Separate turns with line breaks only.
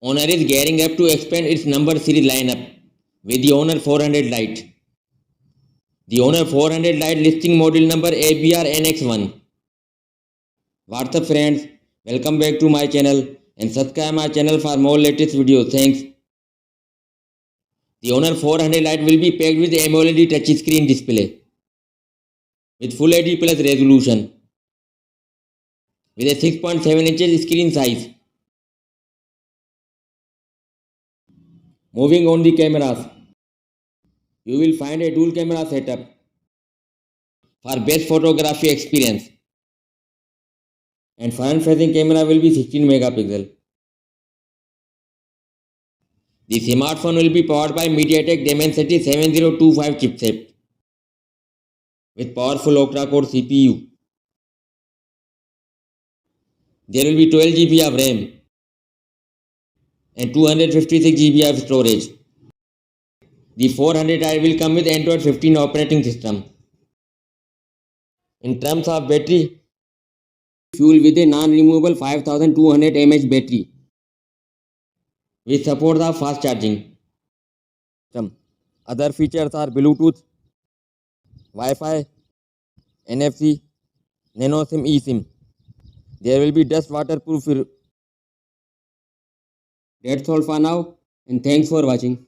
Honor is gearing up to expand its number series lineup with the Honor 400 Lite. The Honor 400 Lite listing model number ABR NX1. What's up friends? Welcome back to my channel and subscribe my channel for more latest videos. Thanks. The Honor 400 Lite will be packed with AMOLED touchscreen display with Full HD Plus resolution with a 6.7 inches screen size. Moving on the cameras, you will find a dual camera setup for best photography experience, and front facing camera will be 16 megapixel. The smartphone will be powered by MediaTek Dimensity 7025 chipset with powerful octa-core CPU. There will be 12 GB of RAM and 256 GB of storage. The 400i will come with Android 15 operating system. In terms of battery, fuel with a non-removable 5200 mAh battery with support of fast charging. Other features are Bluetooth, Wi-Fi, NFC, Nano SIM, eSIM. There will be dust waterproof. That's all for now and thanks for watching.